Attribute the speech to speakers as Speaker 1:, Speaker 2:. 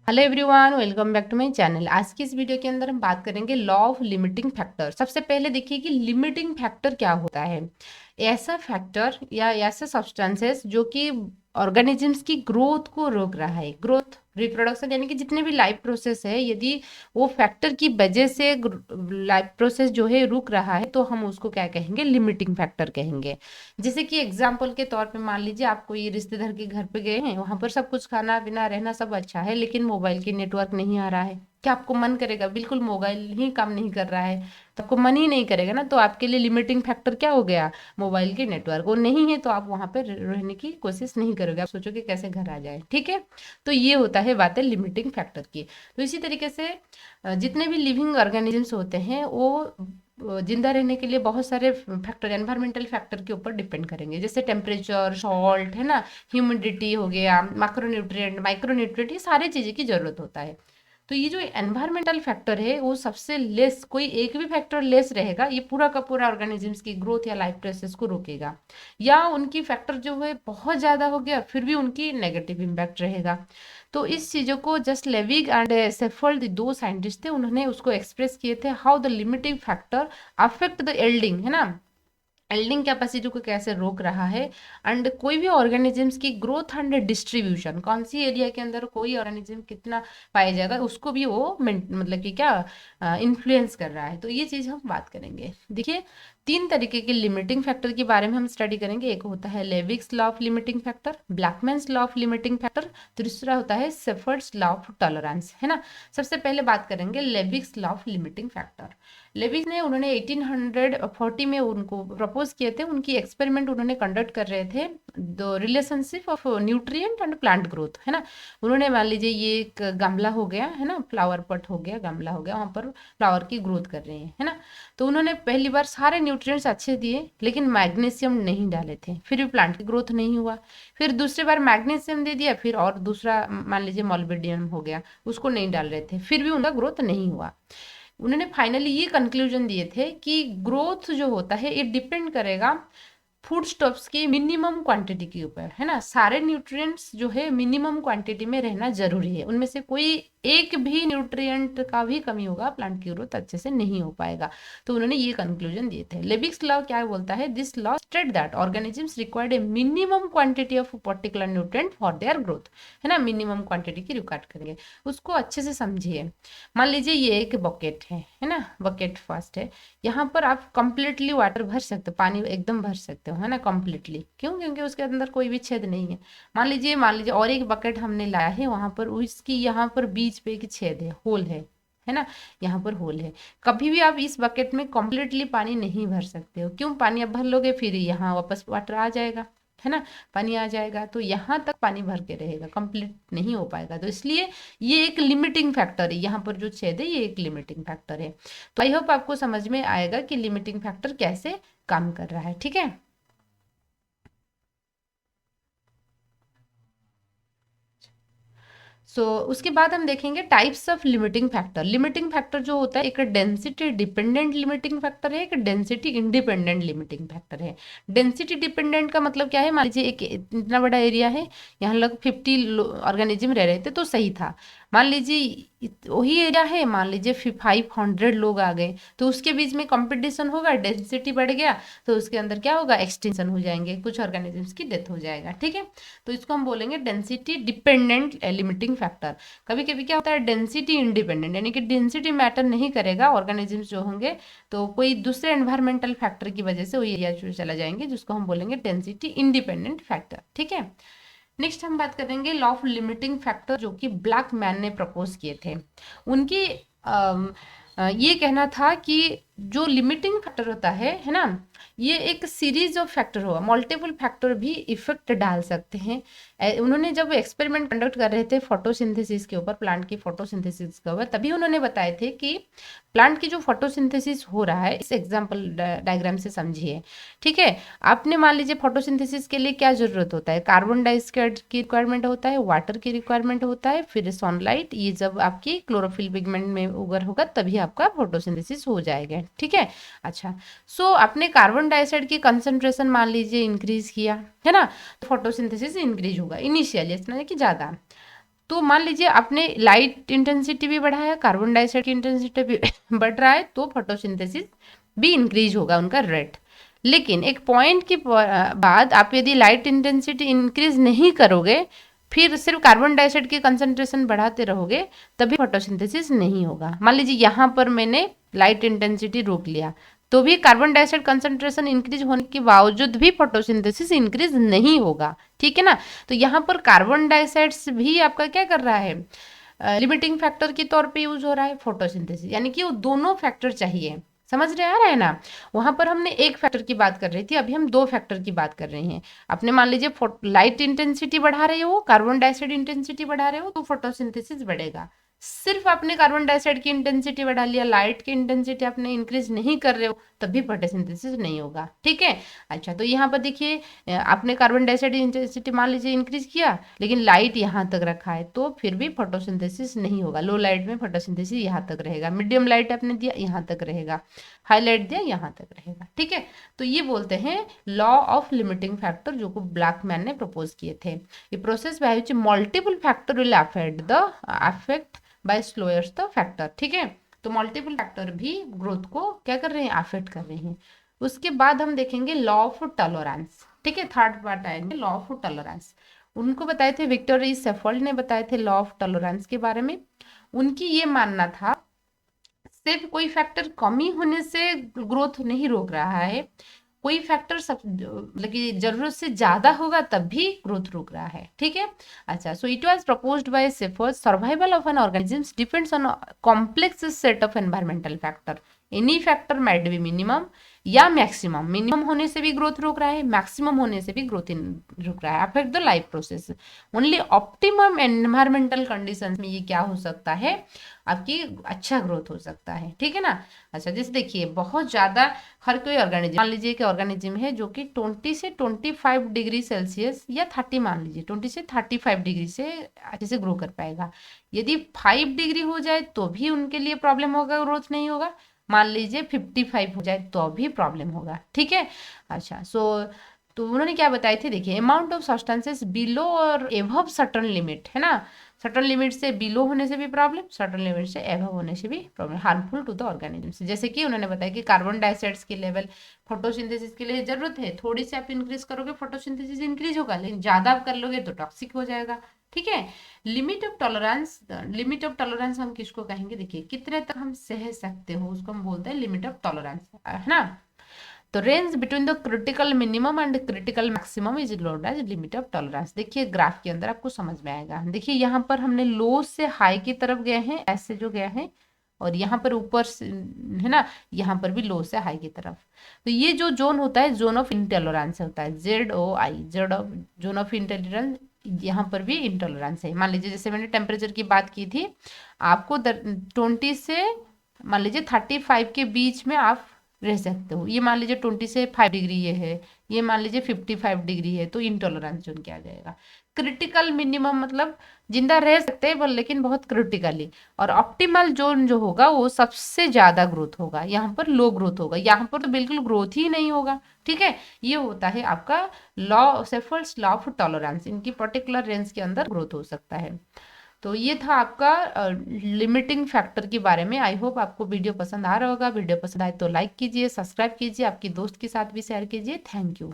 Speaker 1: Hello everyone, welcome back to my channel. आज की इस वीडियो के अंदर हम बात करेंगे लॉ ऑफ लिमिटिंग फैक्टर। सबसे पहले देखिए कि लिमिटिंग फैक्टर क्या होता है। ऐसा फैक्टर या ऐसा सब्सटेंसेस जो कि ऑर्गेनिजम्स की ग्रोथ को रोक रहा है, ग्रोथ रिप्रोडक्शन, यानी कि जितने भी लाइफ प्रोसेस है, यदि वो फैक्टर की वजह से लाइफ प्रोसेस जो है रुक रहा है तो हम उसको क्या कहेंगे, लिमिटिंग फैक्टर कहेंगे। जैसे कि एग्जाम्पल के तौर पे मान लीजिए आप कोई रिश्तेदार के घर पे गए हैं, वहां पर सब कुछ खाना पीना रहना सब अच्छा है, लेकिन मोबाइल की नेटवर्क नहीं आ रहा है। क्या आपको मन करेगा? बिल्कुल मोबाइल ही काम नहीं कर रहा है तो आपको मन ही नहीं करेगा ना। तो आपके लिए लिमिटिंग फैक्टर क्या हो गया? मोबाइल की नेटवर्क। वो नहीं है तो आप वहां पर रहने की कोशिश नहीं करोगे, आप सोचोगे कैसे घर आ जाए। ठीक है, तो ये होता है बात है लिमिटिंग फैक्टर की। तो इसी तरीके से जितने भी लिविंग ऑर्गेनिजम्स होते हैं वो जिंदा रहने के लिए बहुत सारे फैक्टर, एनवायरमेंटल फैक्टर के ऊपर डिपेंड करेंगे। जैसे टेम्परेचर, सॉल्ट है ना, ह्यूमिडिटी हो गया, मैक्रोन्यूट्रिएंट, माइक्रोन्यूट्रिएंट, ये सारी चीज़ें की जरूरत होता है। तो ये जो एनवायरमेंटल फैक्टर है वो सबसे लेस, कोई एक भी फैक्टर लेस रहेगा, ये पूरा का पूरा ऑर्गेनिजम्स की ग्रोथ या लाइफ प्रोसेस को रोकेगा। या उनकी फैक्टर जो है बहुत ज़्यादा हो गया फिर भी उनकी नेगेटिव इम्पैक्ट रहेगा। तो इस चीज़ों को जस्ट लेविग एंड सेफर्ड, दो साइंटिस्ट थे, उन्होंने उसको एक्सप्रेस किए थे, how the limiting factor affect the एल्डिंग, है ना, एल्डिंग कैपेसिटी को कैसे रोक रहा है, एंड कोई भी ऑर्गेनिजम्स की ग्रोथ एंड डिस्ट्रीब्यूशन, कौन सी एरिया के अंदर कोई ऑर्गेनिज्म कितना पाया जाएगा उसको भी वो मतलब कि क्या इन्फ्लुएंस कर रहा है। तो ये चीज़ हम बात करेंगे। देखिए, तीन तरीके के लिमिटिंग फैक्टर के बारे में हम स्टडी करेंगे। एक होता है Liebig's law of limiting factor, Blackman's law of limiting factor, दूसरा होता है सेफर्ड्स लॉ ऑफ टॉलरेंस, है ना। सबसे पहले बात करेंगे Liebig's law of limiting factor. लेविस ने, उन्होंने 1840 में उनको प्रपोज किए थे। उनकी एक्सपेरिमेंट उन्होंने कंडक्ट कर रहे थे, the relationship of nutrient and plant growth, है ना। उन्होंने मान लीजिए ये एक गमला हो गया, है ना, फ्लावर पॉट हो गया, गमला हो गया, वहाँ पर फ्लावर की ग्रोथ कर रहे हैं, है ना। तो उन्होंने पहली बार सारे न्यूट्रिएंट्स अच्छे दिए लेकिन मैग्नीशियम नहीं डाले थे, फिर भी प्लांट की ग्रोथ नहीं हुआ। फिर दूसरी बार मैग्नीशियम दे दिया, फिर और दूसरा मान लीजिए मॉलिबेडियम हो गया, उसको नहीं डाल रहे थे, फिर भी उनका ग्रोथ नहीं हुआ। उन्होंने फाइनली ये कंक्लूजन दिए थे कि ग्रोथ जो होता है ये डिपेंड करेगा फूड स्टॉप्स की मिनिमम क्वांटिटी के ऊपर, है ना। सारे न्यूट्रिएंट्स जो है मिनिमम क्वांटिटी में रहना जरूरी है, उनमें से कोई एक भी न्यूट्रिएंट का भी कमी होगा प्लांट की ग्रोथ अच्छे से नहीं हो पाएगा। तो उन्होंने ये कंक्लूजन दिए थे। लेविग्स लॉ क्या बोलता है? This law state that organisms required A minimum quantity of particular nutrient for their growth, है ना। मिनिमम क्वांटिटी की रिकॉर्ड करेंगे, उसको अच्छे से समझिए। मान लीजिए ये एक बकेट है ना, बकेट फर्स्ट है, यहाँ पर आप कंप्लीटली वाटर भर सकते हो, पानी एकदम भर सकते हो, है ना, कंप्लीटली। क्यों? क्योंकि उसके अंदर कोई भी छेद नहीं है। मान लीजिए और एक बकेट हमने लाया है, वहां पर उसकी यहाँ पर बीच पे एक छेद है, होल है ना, यहाँ पर होल है। कभी भी आप इस बकेट में कंप्लीटली पानी नहीं भर सकते हो। क्यों? पानी आप भर लोगे फिर यहाँ वापस वाटर आ जाएगा, है ना, पानी आ जाएगा, तो यहाँ तक पानी भर के रहेगा, कंप्लीट नहीं हो पाएगा। तो इसलिए ये एक लिमिटिंग फैक्टर है, यहाँ पर जो छेद है ये एक लिमिटिंग फैक्टर है। तो आई होप आपको समझ में आएगा कि लिमिटिंग फैक्टर कैसे काम कर रहा है। ठीक है, उसके बाद हम देखेंगे types of limiting factor. Limiting factor जो होता है, एक डेंसिटी डिपेंडेंट लिमिटिंग फैक्टर है, एक डेंसिटी इंडिपेंडेंट लिमिटिंग फैक्टर है। डेंसिटी डिपेंडेंट का मतलब क्या है? मान लीजिए एक इतना बड़ा एरिया है, यहाँ लगभग 50 ऑर्गेनिज्म रह रहे थे तो सही था। मान लीजिए वही एरिया है, मान लीजिए 500 लोग आ गए, तो उसके बीच में कंपटीशन होगा, डेंसिटी बढ़ गया, तो उसके अंदर क्या होगा? एक्सटेंशन हो जाएंगे, कुछ ऑर्गेनिजम्स की डेथ हो जाएगा। ठीक है, तो इसको हम बोलेंगे डेंसिटी डिपेंडेंट लिमिटिंग फैक्टर। कभी कभी क्या होता है, डेंसिटी इंडिपेंडेंट, यानी कि डेंसिटी मैटर नहीं करेगा, ऑर्गेनिजम्स जो होंगे तो कोई दूसरे एनवायरमेंटल फैक्टर की वजह से वो एरिया चला जाएंगे, जिसको हम बोलेंगे डेंसिटी इंडिपेंडेंट फैक्टर। ठीक है, नेक्स्ट हम बात करेंगे लॉ ऑफ लिमिटिंग फैक्टर, जो कि ब्लैक मैन ने प्रपोज किए थे। उनकी ये कहना था कि जो लिमिटिंग फैक्टर होता है ना, ये एक सीरीज ऑफ फैक्टर होगा, मल्टीपल फैक्टर भी इफेक्ट डाल सकते हैं। उन्होंने जब एक्सपेरिमेंट कंडक्ट कर रहे थे फोटोसिंथेसिस के ऊपर, प्लांट की फोटोसिंथेसिस के ऊपर, तभी उन्होंने बताए थे कि प्लांट की जो फोटोसिंथेसिस हो रहा है, इस एग्जाम्पल डायग्राम से समझिए। ठीक है, आपने मान लीजिए फोटोसिंथेसिस के लिए क्या जरूरत होता है? कार्बन डाइऑक्साइड की रिक्वायरमेंट होता है, वाटर की रिक्वायरमेंट होता है, फिर सनलाइट। ये जब आपकी क्लोरोफिल पिगमेंट में उगर होगा तभी आपका फोटोसिंथेसिस हो जाएगा। ठीक है, अच्छा, आपने कार्बन डाइऑक्साइड की कंसंट्रेशन मान लीजिए इंक्रीज किया, है ना, तो फोटोसिंथेसिस इंक्रीज होगा इनिशियली, इतना कि ज़्यादा। तो मान लीजिए आपने लाइट इंटेंसिटी भी बढ़ाया, कार्बन डाइऑक्साइड की इंटेंसिटी भी बढ़ रहा है, तो फोटोसिंथेसिस भी इंक्रीज होगा उनका रेट। लेकिन एक पॉइंट के बाद आप यदि लाइट इंटेंसिटी इंक्रीज नहीं करोगे, फिर सिर्फ कार्बन डाइऑक्साइड की कंसंट्रेशन बढ़ाते रहोगे, तभी फोटोसिंथेसिस नहीं होगा। मान लीजिए यहाँ पर मैंने लाइट इंटेंसिटी रोक लिया, तो भी कार्बन डाइऑक्साइड कंसंट्रेशन इंक्रीज होने के बावजूद भी फोटोसिंथेसिस इंक्रीज नहीं होगा, ठीक है ना। तो यहाँ पर कार्बन डाइऑक्साइड भी आपका क्या कर रहा है, लिमिटिंग फैक्टर के तौर पे यूज हो रहा है फोटोसिंथेसिस, यानी कि वो दोनों फैक्टर चाहिए। समझ रहे आ रहा है ना। वहां पर हमने एक फैक्टर की बात कर रही थी, अभी हम दो फैक्टर की बात कर रहे हैं। आपने मान लीजिए लाइट इंटेंसिटी बढ़ा रहे हो, कार्बन डाइऑक्साइड इंटेंसिटी बढ़ा रहे हो, तो फोटोसिंथेसिस बढ़ेगा। सिर्फ आपने कार्बन डाइऑक्साइड की इंटेंसिटी बढ़ा लिया, लाइट की इंटेंसिटी आपने इंक्रीज नहीं कर रहे हो, तभी फोटोसिंथेसिस नहीं होगा, ठीक है। अच्छा, तो यहाँ पर देखिए आपने कार्बन डाइऑक्साइड इंटेंसिटी मान लीजिए इंक्रीज किया, लेकिन लाइट यहाँ तक रखा है, तो फिर भी फोटोसिंथेसिस नहीं होगा। लो लाइट में फोटोसिंथेसिस यहाँ तक रहेगा, मीडियम लाइट आपने दिया यहाँ तक रहेगा, हाईलाइट दिया यहाँ तक रहेगा, ठीक है। तो ये बोलते हैं लॉ ऑफ लिमिटिंग फैक्टर, जो को ब्लैकमैन ने प्रपोज किए थे। ये process by which multiple factor will affect by slowers the factor, ठीक है। तो मल्टीपल फैक्टर भी ग्रोथ को क्या कर रहे हैं, अफेक्ट कर रहे हैं। उसके बाद हम देखेंगे लॉ ऑफ टॉलरेंस, ठीक है। थर्ड पार्ट आएंगे लॉ ऑफ टॉलरेंस। उनको बताए थे विक्टर ई सेफोल्ड ने बताए थे लॉ ऑफ टॉलरेंस के बारे में। उनकी ये मानना था सिर्फ कोई फैक्टर कमी होने से ग्रोथ नहीं रोक रहा है, कोई फैक्टर सब मतलब कि जरूरत से ज्यादा होगा तब भी ग्रोथ रोक रहा है, ठीक है। अच्छा, so it was proposed by shepherd, survival of an organism depends on complex set of environmental factor. Any factor might be minimum या मैक्सिमम, मिनिमम होने से भी ग्रोथ रोक रहा है, मैक्सिमम होने से भी ग्रोथ रोक रहा है, affect the life process. Only optimum environmental conditions में ये क्या हो सकता है, आपकी अच्छा ग्रोथ हो सकता है, ठीक है ना। अच्छा, जैसे देखिए बहुत ज़्यादा हर कोई ऑर्गेनिज्म, मान लीजिए कि ऑर्गेनिज्म है जो कि 20 से 25 डिग्री सेल्सियस या 30, मान लीजिए 20 से 35 डिग्री से अच्छे से ग्रो कर पाएगा। यदि 5 डिग्री हो जाए तो भी उनके लिए प्रॉब्लम होगा, ग्रोथ नहीं होगा। मान लीजिए 55 हो जाए तो भी प्रॉब्लम होगा, ठीक है। अच्छा, तो उन्होंने क्या बताए थे, देखिए अमाउंट ऑफ सब्सटेंसेस बिलो और एबव सर्टेन लिमिट, है ना। सर्टेन लिमिट से बिलो होने से भी प्रॉब्लम, सर्टेन लिमिट से एबव होने से भी problem, harmful to the organism. जैसे कि उन्होंने बताया कि कार्बन डाइऑक्साइड की लेवल फोटोसिंथेसिस के लिए जरूरत है, थोड़ी सी आप इंक्रीज करोगे फोटोसिंथेसिस इंक्रीज होगा, लेकिन ज्यादा आप कर लोगे तो टॉक्सिक हो जाएगा, ठीक है। Limit of tolerance, limit of tolerance हम किसको कहेंगे, देखिए कितने तक हम सह सकते हो उसको हम बोलते हैं लिमिट ऑफ टॉलरेंस, है ना। तो range between the critical minimum and critical maximum is known age limit of tolerance. देखिए ग्राफ के अंदर आपको समझ में आएगा। देखिए यहाँ पर हमने लो से हाई की तरफ गए हैं, ऐसे जो गया है, और यहाँ पर ऊपर है ना, यहाँ पर भी लो से हाई की तरफ। तो ये जो जोन होता है जोन ऑफ इंटॉलरेंस होता है, ZOI, जोन ऑफ इंटॉलरेंस। यहाँ पर भी इंटॉलरेंस है। मान लीजिए जैसे मैंने टेम्परेचर की बात की थी, आपको 20 से मान लीजिए 35 के बीच में आप रह सकते हो। ये मान लीजिए 20 से 5 डिग्री ये है, ये मान लीजिए 55 डिग्री है, तो इंटॉलरेंस जोन क्या आ जाएगा। क्रिटिकल मिनिमम मतलब जिंदा रह सकते हैं पर लेकिन बहुत क्रिटिकली, और ऑप्टिमल जोन जो होगा वो सबसे ज्यादा ग्रोथ होगा, यहाँ पर लो ग्रोथ होगा, यहाँ पर तो बिल्कुल ग्रोथ ही नहीं होगा, ठीक है। ये होता है आपका law, Shepherd's law of tolerance. इनकी पर्टिकुलर रेंज के अंदर ग्रोथ हो सकता है। तो ये था आपका लिमिटिंग फैक्टर के बारे में। आई होप आपको वीडियो पसंद आ रहा होगा। वीडियो पसंद आए तो लाइक कीजिए, सब्सक्राइब कीजिए, आपकी दोस्त के साथ भी शेयर कीजिए। Thank you.